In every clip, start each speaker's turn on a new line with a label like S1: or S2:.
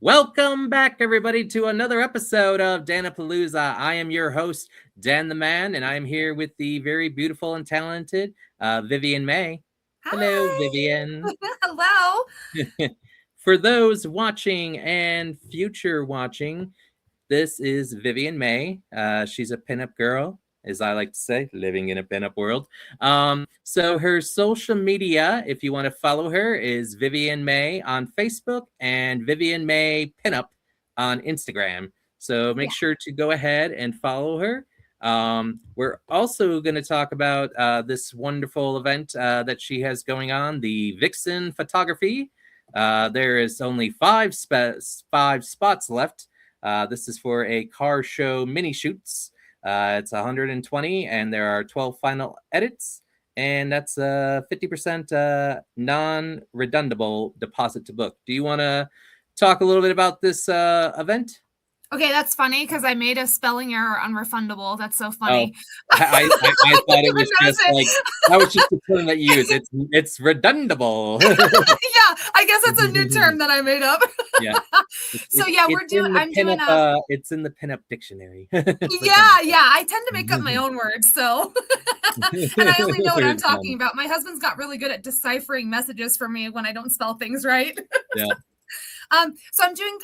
S1: Welcome back, everybody, to another episode of Dan-A-Plooza. I am your host, Dan the Man, and I'm here with the very beautiful and talented Viviane Mae. Hello,
S2: Hi.
S1: Viviane.
S2: Hello.
S1: For those watching and future watching, this is Viviane Mae. She's a pinup girl, as I like to say, living in a pinup world. So her social media, if you want to follow her, is Viviane Mae on Facebook and Viviane Mae Pinup on Instagram. So make
S2: Yeah.
S1: sure to go ahead and follow her. We're also going to talk about this wonderful event that she has going on, the Vixen Photography. There is only five spots left. This is for a car show mini shoots. It's 120, and there are 12 final edits, and that's a 50% non-redundable deposit to book. Do you want to talk a little bit about this event?
S2: Okay, that's funny because I made a spelling error on refundable. That's so
S1: Oh,
S2: funny.
S1: I
S2: I
S1: thought
S2: didn't
S1: it
S2: even
S1: was
S2: notice
S1: just
S2: it.
S1: like that was just the term that you use. It's redundable.
S2: Yeah, I guess that's a new term that I made up.
S1: Yeah.
S2: So yeah, I'm doing a
S1: It's in the pinup dictionary.
S2: yeah, I tend to make up my own words, so and I only know what I'm talking about. My husband's got really good at deciphering messages for me when I don't spell things right.
S1: Yeah.
S2: So I'm doing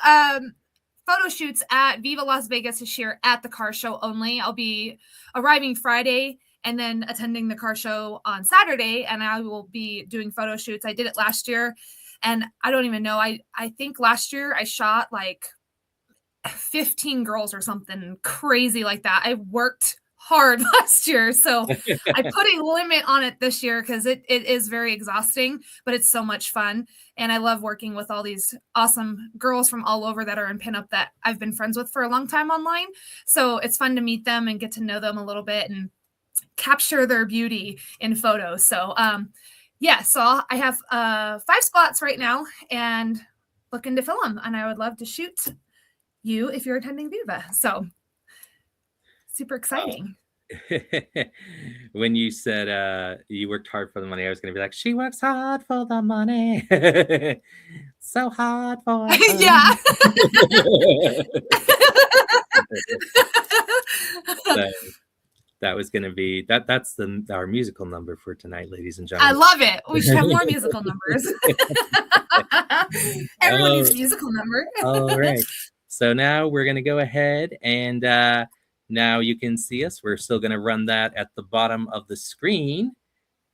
S2: photo shoots at Viva Las Vegas this year at the car show only. I'll be arriving Friday and then attending the car show on Saturday, and I will be doing photo shoots. I did it last year, and I don't even know. I think last year I shot like 15 girls or something crazy like that. I worked hard last year, so I put a limit on it this year because it is very exhausting, but it's so much fun. And I love working with all these awesome girls from all over that are in pinup that I've been friends with for a long time online. So it's fun to meet them and get to know them a little bit and capture their beauty in photos. So yeah, so I have 5 spots right now and looking to fill them, and I would love to shoot you if you're attending Viva. So super exciting.
S1: When you said you worked hard for the money, I was gonna be like, she works hard for the money. So hard for
S2: Yeah.
S1: so that was gonna be that's our musical number for tonight, ladies and
S2: I
S1: gentlemen.
S2: love it. We should have more musical numbers. Everyone needs a musical number.
S1: All right. So now we're going to go ahead and now you can see us. We're still going to run that at the bottom of the screen.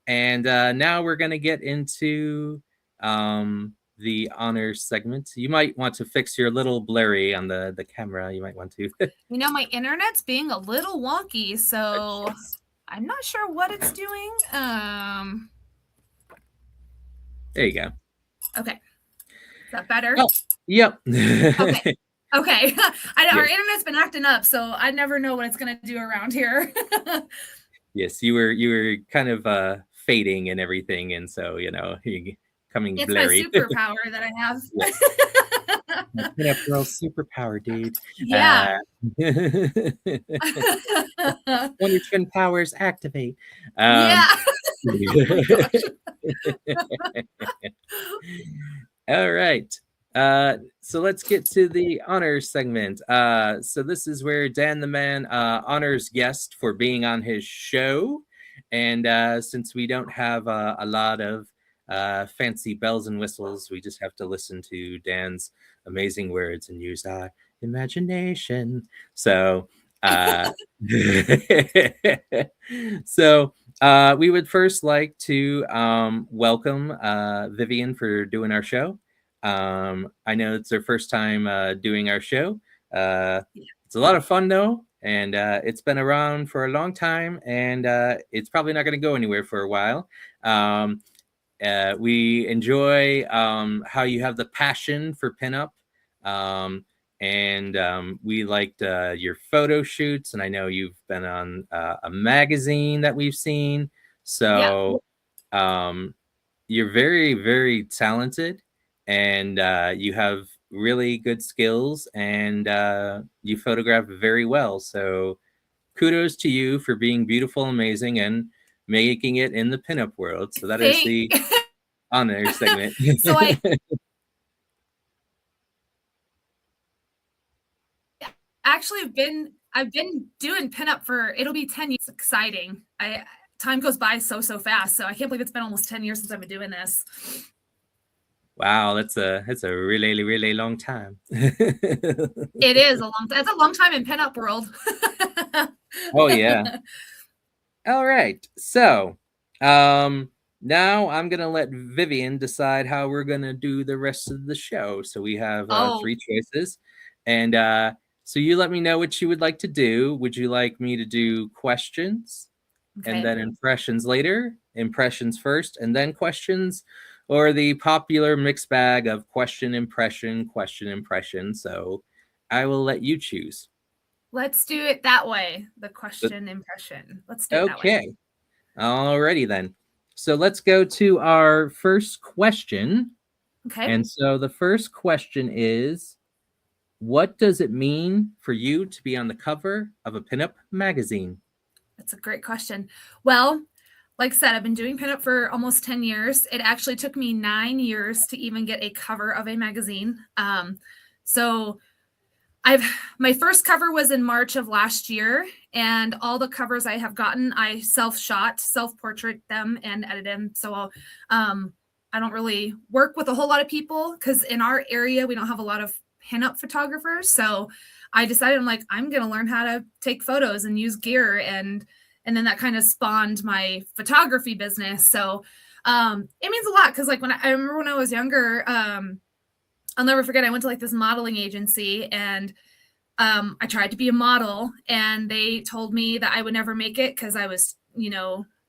S1: And now we're going to get into the honors segment. You might want to fix your little blurry on the camera. You might want to.
S2: You know, my internet's being a little wonky, so I'm not sure what it's doing.
S1: There you go.
S2: Okay. Is that better?
S1: Oh, yep.
S2: Okay. Okay. Our internet's been acting up, so I never know what it's going to do around here.
S1: Yes, you were kind of fading and everything, and so you coming
S2: it's
S1: blurry.
S2: My superpower that I have.
S1: Pinup girl superpower, dude.
S2: Yeah.
S1: When your twin powers activate.
S2: Yeah.
S1: All right. So let's get to the honors segment. So this is where Dan the Man honors guest for being on his show. And since we don't have a lot of fancy bells and whistles, we just have to listen to Dan's amazing words and use our imagination. So so we would first like to welcome Viviane for doing our show. I know it's her first time doing our show. It's a lot of fun though, and it's been around for a long time, and it's probably not going to go anywhere for a while. We enjoy how you have the passion for pinup. And we liked your photo shoots, and I know you've been on a magazine that we've seen. So you're very, very talented, and you have really good skills, and you photograph very well. So kudos to you for being beautiful, amazing, and making it in the pinup world. So that is the honor segment.
S2: So actually I've been doing pinup for it'll be 10 years. It's exciting. Time goes by so fast. So I can't believe it's been almost 10 years since I've been doing this.
S1: Wow, that's a really, really long time.
S2: It is a long that's a long time in pinup world.
S1: Oh yeah. All right. So now I'm gonna let Vivian decide how we're gonna do the rest of the show. So we have
S2: Oh,
S1: 3 choices. And so you let me know what you would like to do. Would you like me to do questions and
S2: okay.
S1: then impressions later? Impressions first and then questions? Or the popular mixed bag of question, impression, question, impression. So I will let you choose.
S2: Let's do it that way. The
S1: But,
S2: question impression. Let's do it that way.
S1: okay. Alrighty then. So let's go to our first question.
S2: Okay.
S1: And so the first question is, what does it mean for you to be on the cover of a pinup magazine?
S2: That's a great question. Well, like I said, I've been doing pinup for almost 10 years. It actually took me 9 years to even get a cover of a magazine. So my first cover was in March of last year, and all the covers I have gotten, I self-shot, self-portrait them and edit them. So I don't really work with a whole lot of people because in our area we don't have a lot of pinup photographers. So I decided I'm gonna learn how to take photos and use gear, and then that kind of spawned my photography business. So it means a lot because I remember when I was younger, I'll never forget, I went to this modeling agency, and I tried to be a model, and they told me that I would never make it because I was,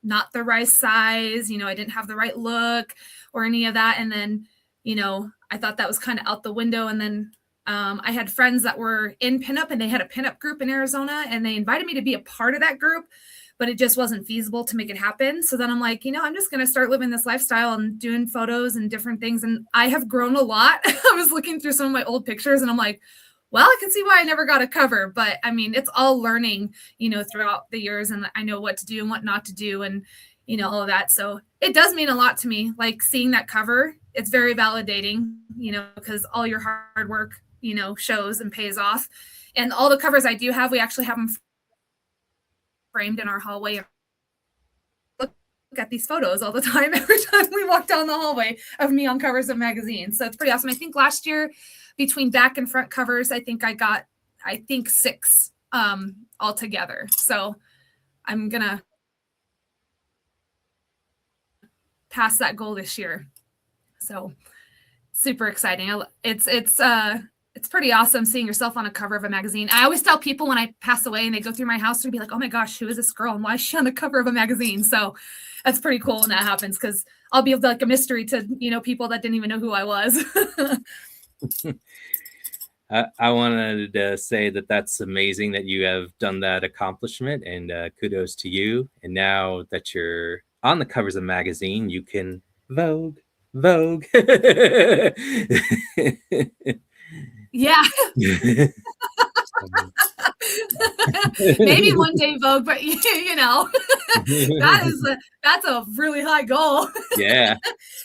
S2: not the right size. I didn't have the right look or any of that. And then, I thought that was kind of out the window. And then I had friends that were in pinup, and they had a pinup group in Arizona, and they invited me to be a part of that group, but it just wasn't feasible to make it happen. So then I'm like, I'm just going to start living this lifestyle and doing photos and different things. And I have grown a lot. I was looking through some of my old pictures, and I'm like, well, I can see why I never got a cover, but I mean, it's all learning, throughout the years, and I know what to do and what not to do, and, all of that. So it does mean a lot to me, seeing that cover. It's very validating, because all your hard work, shows and pays off. And all the covers I do have, we actually have them framed in our hallway. Look at these photos all the time. Every time we walk down the hallway of me on covers of magazines. So it's pretty awesome. I think last year, between back and front covers, I think I got 6 altogether. So I'm gonna pass that goal this year. So super exciting. It's pretty awesome seeing yourself on a cover of a magazine. I always tell people when I pass away and they go through my house, they'll be like, oh my gosh, who is this girl and why is she on the cover of a magazine? So that's pretty cool when that happens, because I'll be a mystery to people that didn't even know who I was.
S1: I wanted to say that that's amazing that you have done that accomplishment, and kudos to you. And now that you're on the covers of magazine, you can Vogue.
S2: Yeah. Maybe one day Vogue, but that's a really high goal.
S1: Yeah.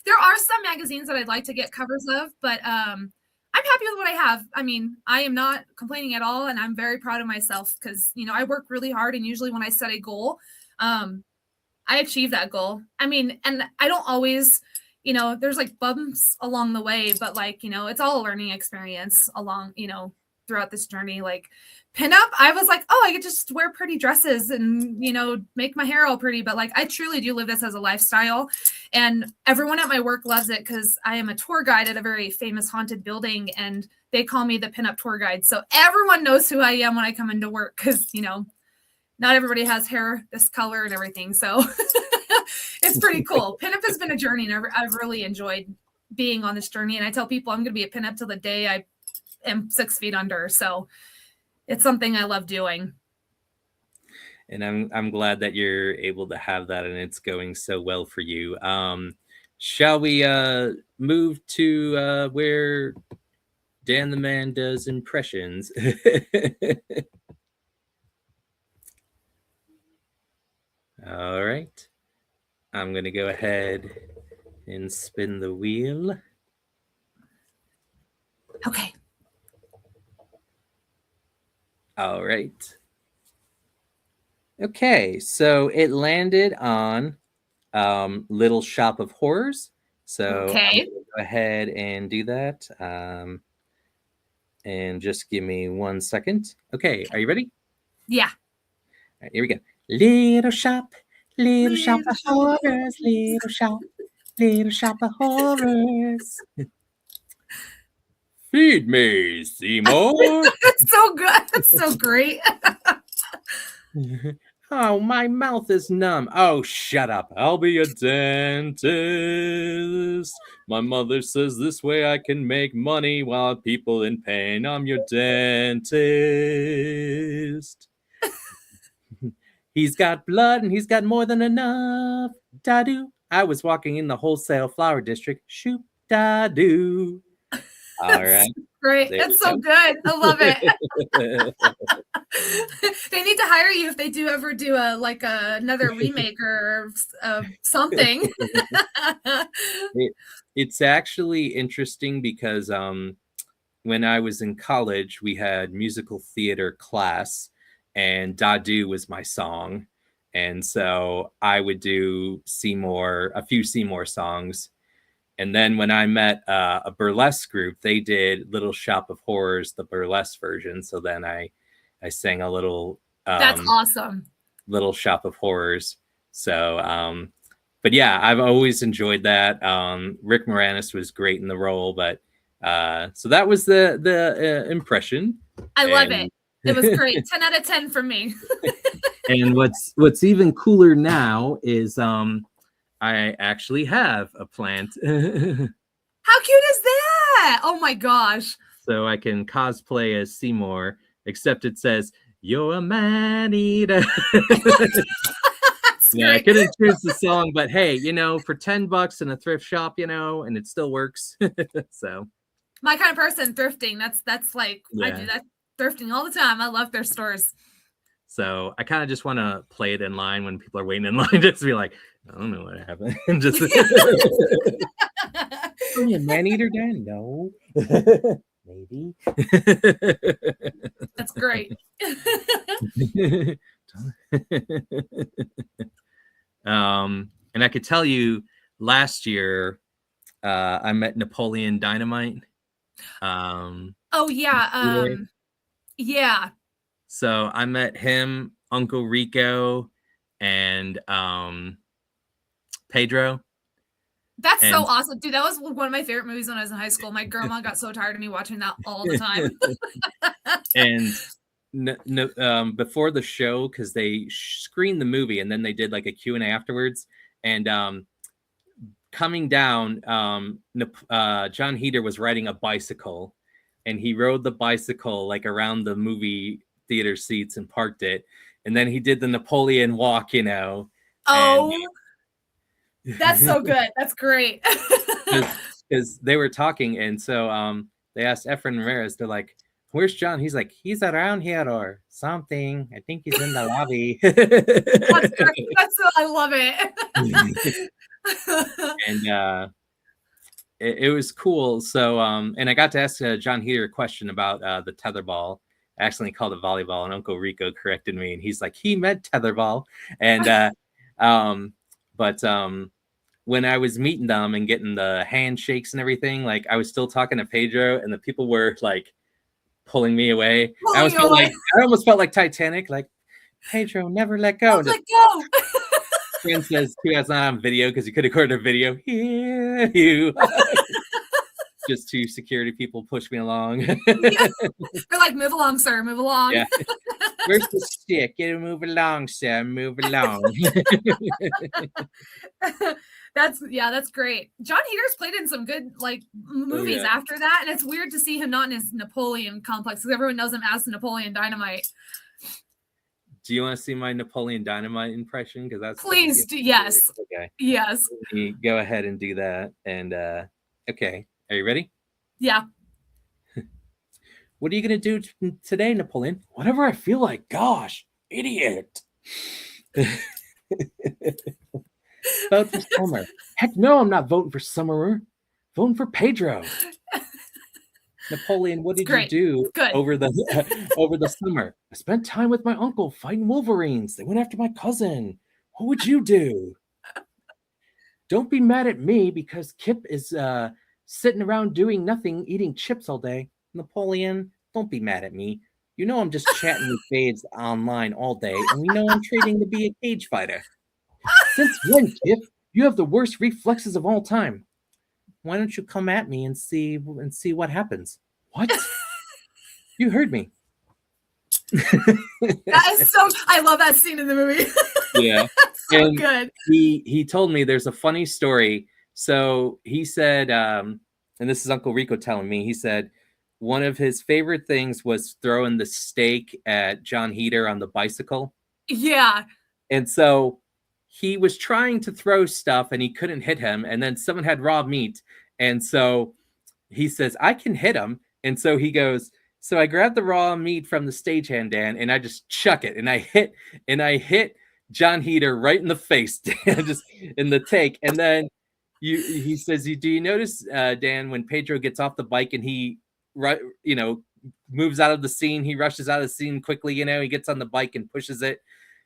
S2: There are some magazines that I'd like to get covers of, but I'm happy with what I have. I mean, I am not complaining at all, and I'm very proud of myself because I work really hard, and usually when I set a goal, I achieve that goal. I mean, and I don't always, there's bumps along the way, but it's all a learning experience along, throughout this journey. Pinup, I was like, oh, I could just wear pretty dresses and, make my hair all pretty. But I truly do live this as a lifestyle. And everyone at my work loves it because I am a tour guide at a very famous haunted building, and they call me the pinup tour guide. So everyone knows who I am when I come into work because, not everybody has hair this color and everything. So it's pretty cool. Pinup has been a journey, and I've really enjoyed being on this journey. And I tell people I'm going to be a pinup till the day I am 6 feet under. So it's something I love doing.
S1: And I'm glad that you're able to have that, and it's going so well for you. Shall we move to where Dan the Man does impressions? All right. I'm going to go ahead and spin the wheel.
S2: Okay.
S1: All right. Okay, so it landed on Little Shop of Horrors. So I'm
S2: Okay.
S1: going to go ahead and do that. And just give me 1 second. Okay, are you ready?
S2: Yeah.
S1: All right, here we go. Little shop
S2: Little
S1: of
S2: shop.
S1: horrors, little shop of horrors. Feed me, Seymour.
S2: It's so good. It's so great.
S1: Oh, my mouth is numb. Oh, shut up. I'll be a dentist. My mother says this way I can make money while people in pain. I'm your dentist. He's got blood and he's got more than enough. Da-doo. I was walking in the wholesale flower district. Shoop da-doo. All right.
S2: Great.
S1: There
S2: It's
S1: you
S2: so good. I love it.
S1: go.
S2: They need to hire you if they do ever do another remake or something.
S1: It's actually interesting because when I was in college, we had musical theater class, and Dadu was my song. And so I would do a few Seymour songs. And then when I met a burlesque group, they did Little Shop of Horrors, the burlesque version. So then I sang a little
S2: That's awesome.
S1: Little Shop of Horrors. So, but yeah, I've always enjoyed that. Rick Moranis was great in the role, but so that was the impression.
S2: I love it. It was great. 10 out of 10 for me.
S1: And what's even cooler now is I actually have a plant.
S2: How cute is that? Oh my gosh.
S1: So I can cosplay as Seymour, except it says, "You're a man eater." Yeah, I couldn't choose the song, but hey, for $10 in a thrift shop, and it still works. So
S2: my kind of person, thrifting. That's like I
S1: yeah.
S2: do that thrifting all the time. I love their stores.
S1: So I kind of just want to play it in line when people are waiting in line, just to be like, I don't know what happened. Just are you a man eater, Dan? No. Maybe.
S2: That's great.
S1: And I could tell you last year I met Napoleon Dynamite.
S2: Oh yeah. Yeah.
S1: So I met him, Uncle Rico, and Pedro.
S2: That's so awesome, dude. That was one of my favorite movies when I was in high school. My grandma got so tired of me watching that all the time.
S1: And before the show, because they screened the movie and then they did like a Q&A afterwards, and coming down, John Heder was riding a bicycle, and he rode the bicycle like around the movie theater seats and parked it, and then he did the Napoleon walk,
S2: Oh, that's so good. That's great.
S1: Because they were talking, and so they asked Efren Ramirez, they're like, "Where's John?" He's like, "He's around here or something. I think he's in the lobby."
S2: That's great. I love it.
S1: And it was cool. So and I got to ask John Heder a question about the tetherball. I accidentally called it volleyball, and Uncle Rico corrected me, and he's like, he meant tetherball. And but when I was meeting them and getting the handshakes and everything, like I was still talking to Pedro, and the people were like pulling me away. I almost felt like Titanic, like, Pedro, never let go.
S2: Let go.
S1: Princess, who has not on video because you could have recorded a video. Here you. Just two security people push me along.
S2: Yeah. They're like, "Move along, sir. Move along."
S1: Yeah. Where's the stick? You move along, sir. Move along.
S2: That's great. John Eder's played in some good movies after that, and it's weird to see him not in his Napoleon complex because everyone knows him as Napoleon Dynamite.
S1: Do you want to see my Napoleon Dynamite impression? Because that's
S2: please. Yes.
S1: Okay.
S2: Yes.
S1: Go ahead and do that. And okay, are you ready?
S2: Yeah.
S1: What are you gonna do today, Napoleon? Whatever I feel like. Gosh, idiot. Vote for Summer. Heck no, I'm not voting for Summer. Voting for Pedro. Napoleon, what did you
S2: great.
S1: do
S2: Good.
S1: over the summer? I spent time with my uncle fighting wolverines. They went after my cousin. What would you do? Don't be mad at me because Kip is sitting around doing nothing, eating chips all day. Napoleon, don't be mad at me. You know I'm just chatting with babes online all day, and we know I'm training to be a cage fighter. Since when, Kip? You have the worst reflexes of all time. Why don't you come at me and see what happens? What? You heard me.
S2: That is so. I love that scene in the movie.
S1: Yeah,
S2: so good.
S1: He told me there's a funny story. So he said, and this is Uncle Rico telling me. He said one of his favorite things was throwing the steak at John Heder on the bicycle.
S2: Yeah.
S1: And so he was trying to throw stuff and he couldn't hit him. And then someone had raw meat. And so he says, I can hit him. And so he goes, so I grabbed the raw meat from the stagehand, Dan, and I just chuck it. And I hit John Heder right in the face, just in the take. And then he says, do you notice, Dan, when Pedro gets off the bike and he, moves out of the scene, he rushes out of the scene quickly, he gets on the bike and pushes it.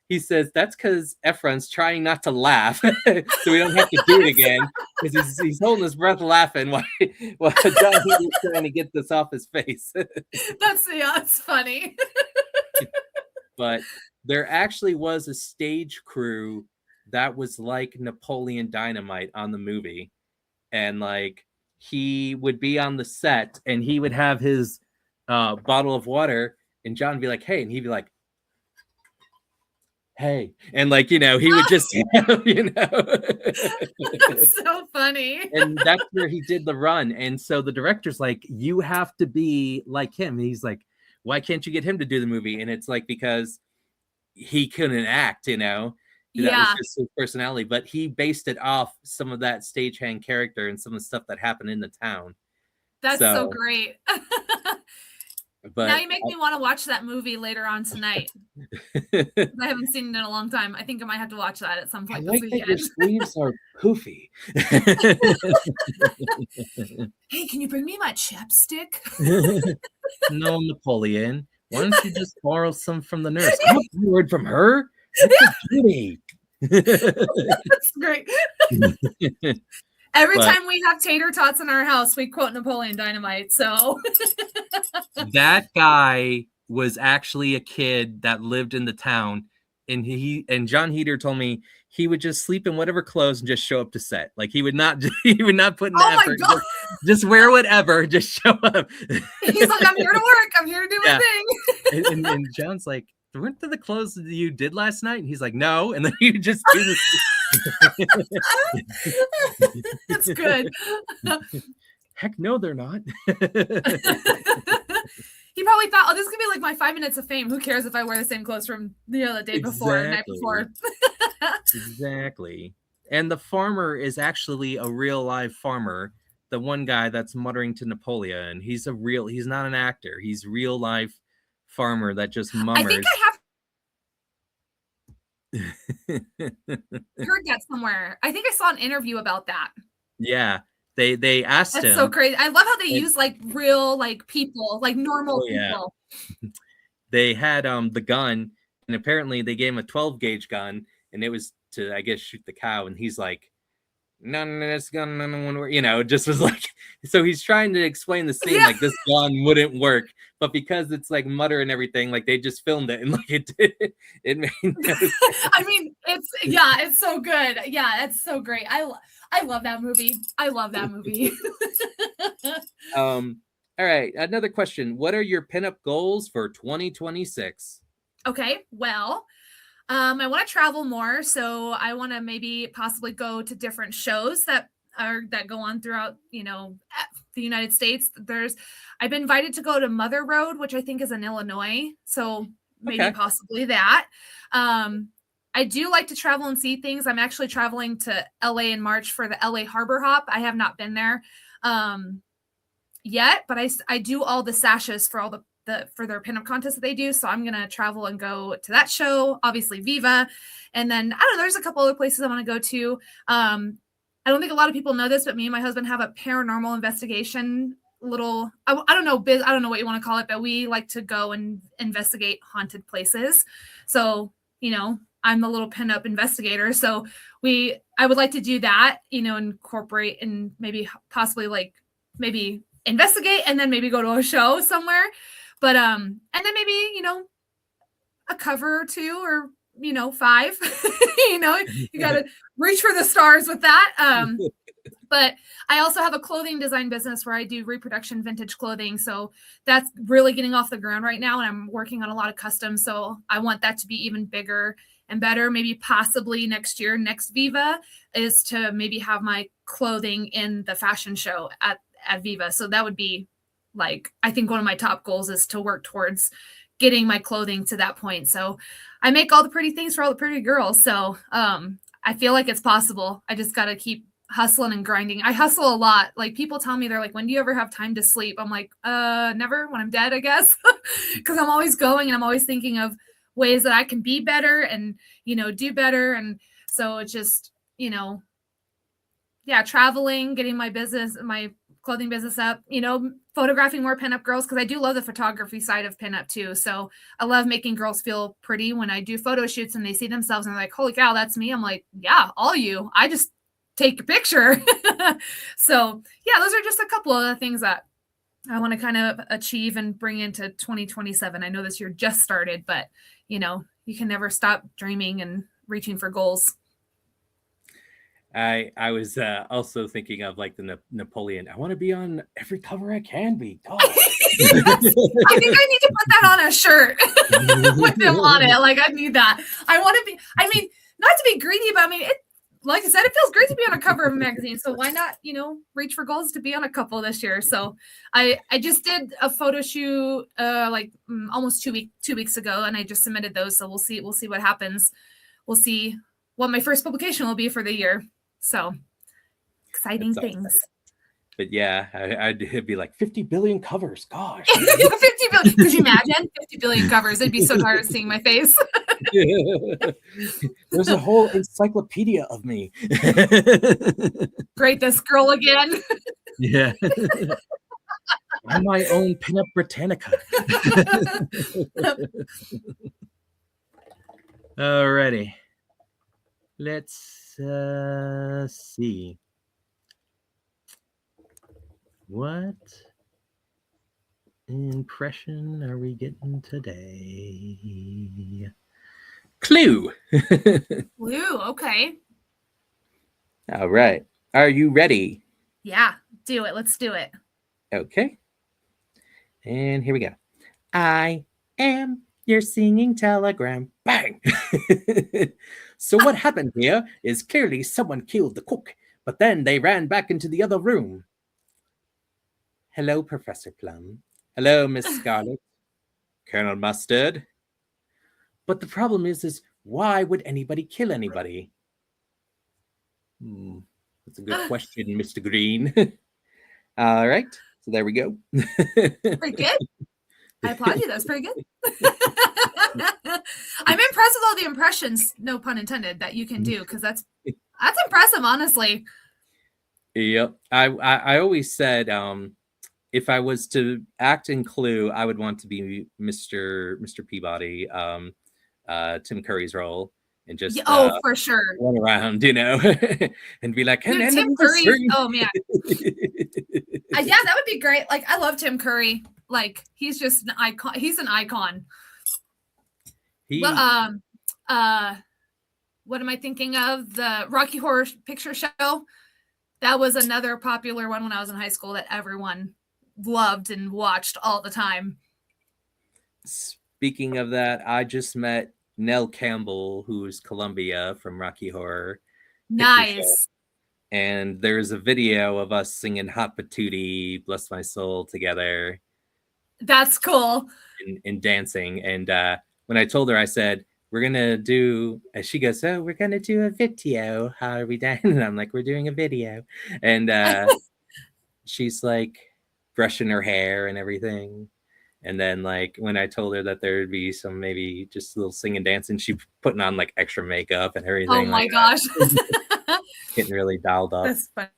S1: He says that's because Efron's trying not to laugh, so we don't have to do it again. Because he's holding his breath laughing while John Heater's trying to get this off his face.
S2: That's funny.
S1: But there actually was a stage crew that was like Napoleon Dynamite on the movie, and like he would be on the set and he would have his bottle of water, and John would be like, "Hey," and he'd be like, "Hey," and like he would just
S2: That's so funny.
S1: And that's where he did the run. And so the director's like, you have to be like him. And he's like, why can't you get him to do the movie? And it's like, because he couldn't act, that was just his personality. But he based it off some of that stagehand character and some of the stuff that happened in the town.
S2: That's so great.
S1: But
S2: now you make me want to watch that movie later on tonight. I haven't seen it in a long time. I think I might have to watch that at some point this weekend.
S1: Your sleeves are poofy.
S2: Hey, can you bring me my chapstick?
S1: No, Napoleon. Why don't you just borrow some from the nurse? I want a word from her. That's a duty.
S2: That's great. Every time we have tater tots in our house, we quote Napoleon Dynamite. So
S1: that guy was actually a kid that lived in the town, and John Heder told me he would just sleep in whatever clothes and just show up to set. Like he would not put in the effort. Just wear whatever, just show up.
S2: He's like, I'm here to work. I'm here to do my
S1: thing. And John's like, weren't they the clothes that you did last night? And he's like, no. And then you just do this.
S2: That's good.
S1: Heck no, they're not.
S2: He probably thought, oh, this is gonna be like my 5 minutes of fame. Who cares if I wear the same clothes from the day before or the night before?
S1: Exactly. And the farmer is actually a real live farmer. The one guy that's muttering to Napoleon, he's not an actor. He's real life farmer that just mummers.
S2: I think I have heard that somewhere. I think I saw an interview about that.
S1: Yeah. They asked him.
S2: That's so crazy. I love how they use like real like people, like normal people.
S1: They had the gun, and apparently they gave him a 12 gauge gun, and it was to, I guess, shoot the cow. And he's like, no, this gun, no, just was like, so he's trying to explain the scene like this gun wouldn't work, but because it's like mutter and everything, like they just filmed it and like it made no sense.
S2: I mean, it's so good. Yeah, it's so great. I love that movie.
S1: All right, another question. What are your pinup goals for 2026?
S2: Okay, well, I want to travel more, so I want to maybe possibly go to different shows that go on throughout, the United States. I've been invited to go to Mother Road, which I think is in Illinois, so maybe possibly that. I do like to travel and see things. I'm actually traveling to LA in March for the LA Harbor Hop. I have not been there yet, but I do all the sashes for all the for their pinup contest that they do. So I'm going to travel and go to that show, obviously Viva. And then, I don't know, there's a couple other places I want to go to. I don't think a lot of people know this, but me and my husband have a paranormal investigation little, I don't know, I don't know what you want to call it, but we like to go and investigate haunted places. So, I'm the little pinup investigator. So I would like to do that, incorporate and maybe possibly like maybe investigate and then maybe go to a show somewhere. But, and then maybe, a cover or two or, 5, you got to reach for the stars with that. But I also have a clothing design business where I do reproduction vintage clothing. So that's really getting off the ground right now. And I'm working on a lot of custom. So I want that to be even bigger and better. Maybe possibly next year, next Viva is to maybe have my clothing in the fashion show at Viva. So that would be like, I think one of my top goals is to work towards getting my clothing to that point. So I make all the pretty things for all the pretty girls. So I feel like it's possible. I just got to keep hustling and grinding. I hustle a lot. Like people tell me, they're like, when do you ever have time to sleep? I'm like, never, when I'm dead, I guess. Because I'm always going and I'm always thinking of ways that I can be better and, do better. And so it's just, traveling, getting my clothing business up, photographing more pinup girls, because I do love the photography side of pinup too. So I love making girls feel pretty when I do photo shoots and they see themselves and they're like, holy cow, that's me. I'm like, yeah, all you. I just take a picture. So yeah, those are just a couple of the things that I want to kind of achieve and bring into 2027. I know this year just started, but you can never stop dreaming and reaching for goals.
S1: I was also thinking of like the Napoleon. I want to be on every cover I can be. God.
S2: I think I need to put that on a shirt with them on it. Like I need that. I want to be, not to be greedy, but like I said, it feels great to be on a cover of a magazine. So why not, reach for goals to be on a couple this year? So I just did a photo shoot almost 2 weeks ago, and I just submitted those. So we'll see what happens. We'll see what my first publication will be for the year. So exciting things. Awesome.
S1: But yeah, I'd be like 50 billion covers. Gosh.
S2: 50 billion. Could you imagine 50 billion covers? I'd be so tired of seeing my face.
S1: There's a whole encyclopedia of me.
S2: Great, this girl again.
S1: Yeah. I'm my own Pinup Britannica. Alrighty. Let's see. What impression are we getting today? Clue.
S2: Clue, okay.
S1: All right. Are you ready?
S2: Yeah, do it. Let's do it.
S1: Okay. And here we go. I am your singing telegram. Bang! So what happened here is clearly someone killed the cook, but then they ran back into the other room. Hello, Professor Plum. Hello, Miss Scarlet. Colonel Mustard. But the problem is why would anybody kill anybody? That's a good question, Mr. Green. All right. So there we go.
S2: Pretty good. I applaud you. That's pretty good. I'm impressed with all the impressions, no pun intended, that you can do, because that's impressive, honestly.
S1: Yep. I always said if I was to act in Clue, I would want to be Mr. Peabody, Tim Curry's role, and just
S2: for sure
S1: run around, and be like,
S2: dude, Tim Curry. Oh man, yeah, that would be great. Like, I love Tim Curry. Like, he's just an icon. He's an icon. What am I thinking of? The Rocky Horror Picture Show. That was another popular one when I was in high school that everyone loved and watched all the time.
S1: Speaking of that, I just met Nell Campbell, who's Columbia from Rocky Horror.
S2: Nice.
S1: And there's a video of us singing Hot Patootie, Bless My Soul together.
S2: That's cool.
S1: And dancing. And when I told her, I said, we're going to do, and she goes, oh, we're going to do a video. How are we done? And I'm like, we're doing a video. And she's like brushing her hair and everything. And then like when I told her that there would be some maybe just a little sing and dancing, she putting on like extra makeup and everything.
S2: Oh my gosh.
S1: Getting really dialed up.
S2: That's fun.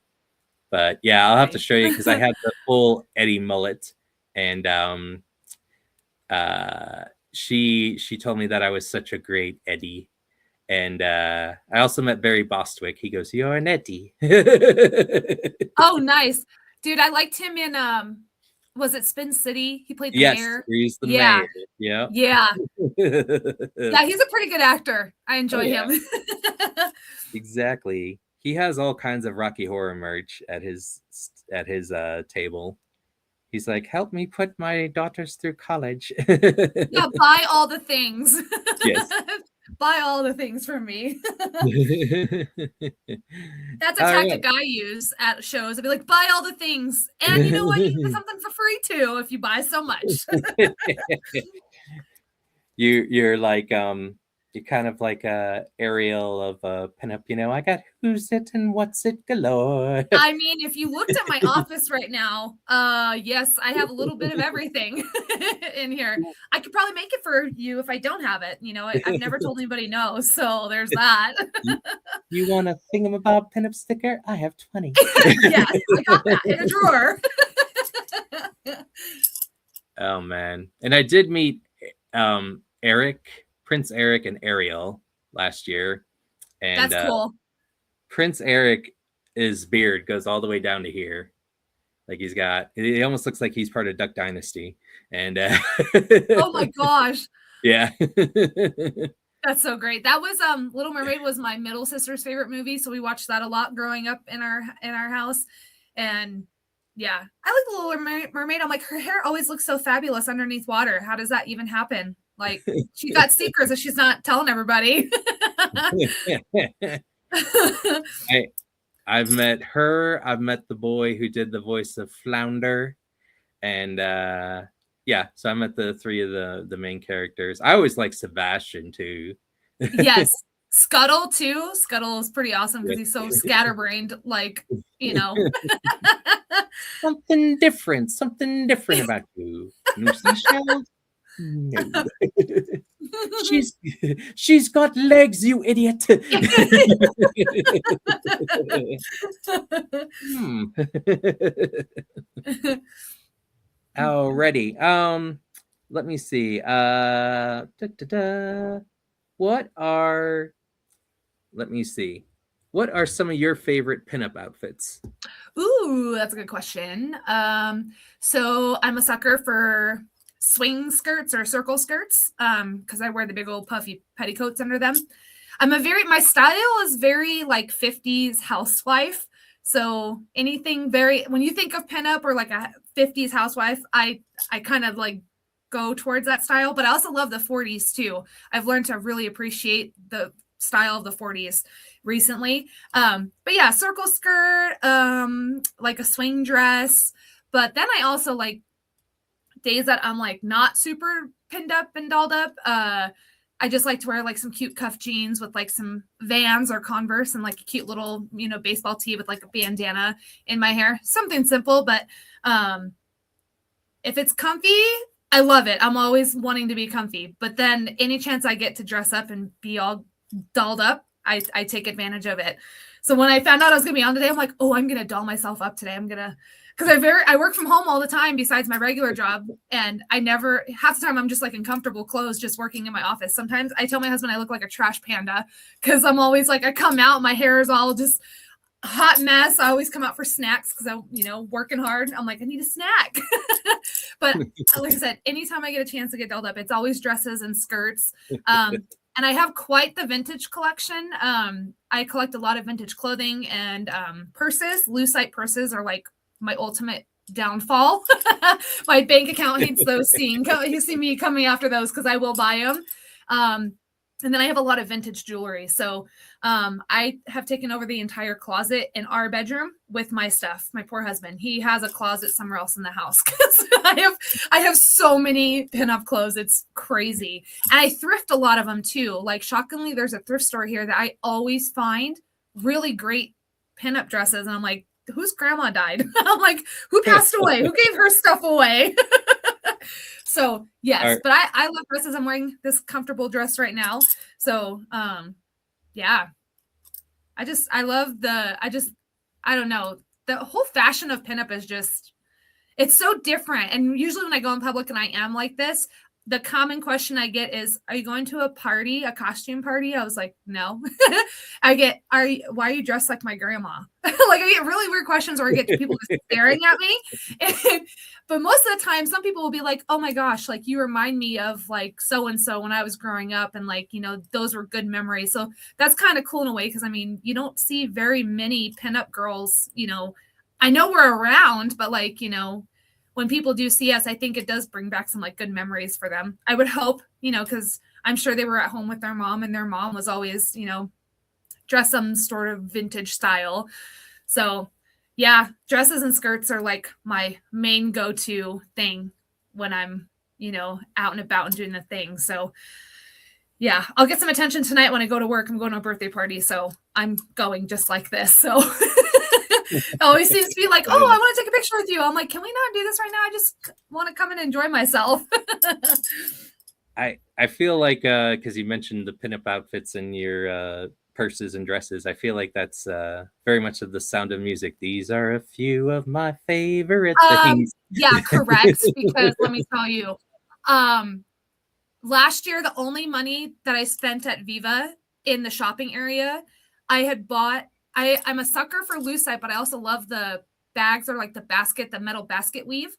S1: But yeah, I'll have to show you because I had full Eddie mullet, and she told me that I was such a great Eddie. And I also met Barry Bostwick. He goes, "You're an Eddie."
S2: Oh, nice. Dude, I liked him in was it Spin City? He played the
S1: Yes,
S2: mayor.
S1: he's the
S2: Yeah.
S1: mayor. Yeah.
S2: Yeah. Yeah, he's a pretty good actor. I
S1: Oh
S2: enjoy
S1: yeah,
S2: him.
S1: exactly. He has all kinds of Rocky Horror merch at his table. He's like, "Help me put my daughters through college."
S2: Yeah, buy all the things.
S1: Yes.
S2: Buy all the things from me. That's a
S1: All
S2: tactic
S1: right.
S2: I use at shows. I'd be like, buy all the things. And you know what? You get something for free too if you buy so much.
S1: You're like you're kind of like a Ariel of Pinup, I got who's it and what's it galore.
S2: I mean, if you looked at my office right now, yes, I have a little bit of everything in here. I could probably make it for you if I don't have it. I've never told anybody no, so there's that.
S1: You want a thingamabob pinup sticker? I have 20.
S2: Yes, I got that in a drawer.
S1: Oh man. And I did meet Prince Eric and Ariel last year. And
S2: That's cool.
S1: Prince Eric, his beard goes all the way down to here. Like he almost looks like he's part of Duck Dynasty. And
S2: Oh my gosh.
S1: yeah.
S2: That's so great. That was Little Mermaid was my middle sister's favorite movie, so we watched that a lot growing up in our house. And yeah, I like the Little Mermaid. I'm like, her hair always looks so fabulous underneath water. How does that even happen? Like, she got secrets that she's not telling everybody.
S1: I've met her. I've met the boy who did the voice of Flounder, and yeah, so I met the three of the main characters. I always like Sebastian too.
S2: Yes, Scuttle too. Scuttle is pretty awesome because he's so scatterbrained. Like,
S1: something different about you. No seashells. No. She's got legs, you idiot. Alrighty. Let me see. Let me see. What are some of your favorite pinup outfits?
S2: Ooh, that's a good question. So I'm a sucker for swing skirts or circle skirts because I wear the big old puffy petticoats under them. My style is very like 50s housewife. So anything when you think of pinup or like a 50s housewife, I kind of like go towards that style, but I also love the 40s too. I've learned to really appreciate the style of the 40s recently. But yeah, circle skirt, like a swing dress. But then I also like days that I'm like not super pinned up and dolled up. I just like to wear like some cute cuff jeans with like some Vans or Converse and like a cute little, baseball tee with like a bandana in my hair. Something simple, but if it's comfy, I love it. I'm always wanting to be comfy. But then any chance I get to dress up and be all dolled up, I take advantage of it. So when I found out I was going to be on today, I'm like, oh, I'm going to doll myself up today. Because I work from home all the time besides my regular job. And half the time I'm just like in comfortable clothes, just working in my office. Sometimes I tell my husband I look like a trash panda because I'm always like, I come out, my hair is all just hot mess. I always come out for snacks because I'm, working hard. I'm like, I need a snack. But like I said, anytime I get a chance to get dolled up, it's always dresses and skirts. And I have quite the vintage collection. I collect a lot of vintage clothing and purses. Lucite purses are like my ultimate downfall. My bank account hates those you see me coming after those because I will buy them. And then I have a lot of vintage jewelry. So I have taken over the entire closet in our bedroom with my stuff. My poor husband, he has a closet somewhere else in the house because I have so many pinup clothes. It's crazy. And I thrift a lot of them too. Like shockingly, there's a thrift store here that I always find really great pinup dresses. And I'm like, whose grandma died? I'm like, who passed away? Who gave her stuff away? So yes, but I love dresses. I'm wearing this comfortable dress right now. So yeah, I don't know. The whole fashion of pinup is just, It's so different. And usually when I go in public and I am like this, the common question I get is, are you going to a party, a costume party? I was like, no. I get, why are you dressed like my grandma? Like I get really weird questions, or I get people just staring at me. But most of the time, some people will be like, oh my gosh, like you remind me of like so-and-so when I was growing up. And like, those were good memories. So that's kind of cool in a way. Cause I mean, you don't see very many pinup girls, I know we're around, but like, when people do see us, I think it does bring back some like good memories for them. I would hope, because I'm sure they were at home with their mom, and their mom was always, dressed some sort of vintage style. So yeah, dresses and skirts are like my main go-to thing when I'm, out and about and doing the thing. So yeah, I'll get some attention tonight when I go to work. I'm going to a birthday party, so I'm going just like this. So it always seems to be like, oh, I want to take a picture with you. I'm like, can we not do this right now? I just want to come and enjoy myself.
S1: I feel like because you mentioned the pinup outfits and your purses and dresses, I feel like that's very much of the Sound of Music. These are a few of my favorite things.
S2: Yeah, correct. Because let me tell you, last year, the only money that I spent at Viva in the shopping area, I had bought, I'm a sucker for lucite, but I also love the bags, or like the metal basket weave.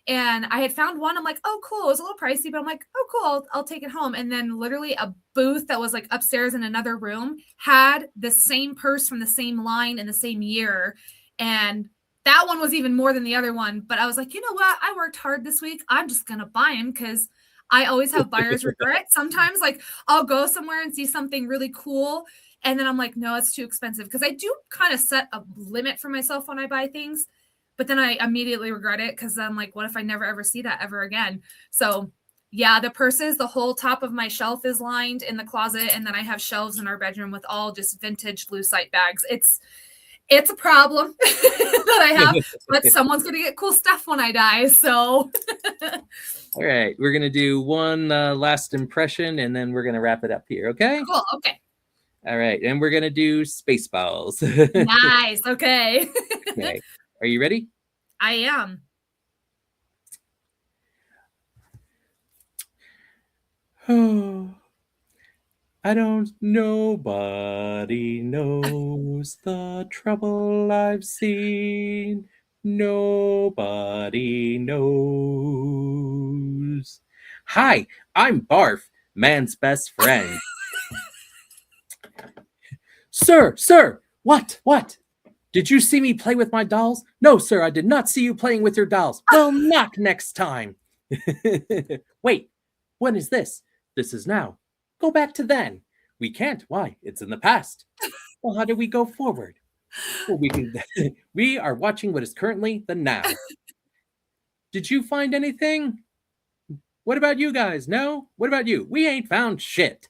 S2: And I had found one. I'm like, oh, cool. It was a little pricey, but I'm like, oh, cool. I'll take it home. And then literally a booth that was like upstairs in another room had the same purse from the same line in the same year. And that one was even more than the other one. But I was like, you know what? I worked hard this week. I'm just going to buy them, because I always have buyer's regret. Sometimes like I'll go somewhere and see something really cool, and then I'm like, no, it's too expensive. Because I do kind of set a limit for myself when I buy things. But then I immediately regret it, because I'm like, what if I never ever see that ever again? So yeah, the purses, the whole top of my shelf is lined in the closet. And then I have shelves in our bedroom with all just vintage lucite bags. It's a problem that I have, but someone's going to get cool stuff when I die. So
S1: all right, we're going to do one last impression, and then we're going to wrap it up here. Okay.
S2: Cool. Okay.
S1: All right. And we're going to do Spaceballs.
S2: Nice. Okay.
S1: Okay. Are you ready?
S2: I am.
S1: I don't, nobody knows the trouble I've seen. Nobody knows. Hi, I'm Barf, man's best friend. Sir, what? Did you see me play with my dolls? No, sir, I did not see you playing with your dolls. Well, knock next time. Wait, when is this? This is now. Go back to then. We can't. Why? It's in the past. Well, how do we go forward? Well, we are watching what is currently the now. Did you find anything? What about you guys? No? What about you? We ain't found shit.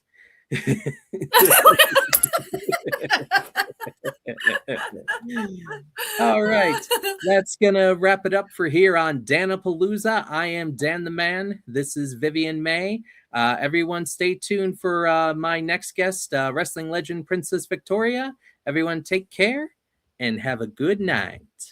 S1: All right, that's gonna wrap it up for here on Dan-A-Plooza. I am Dan the Man. This is Viviane Mae. Everyone stay tuned for my next guest, wrestling legend Princess Victoria. Everyone take care and have a good night.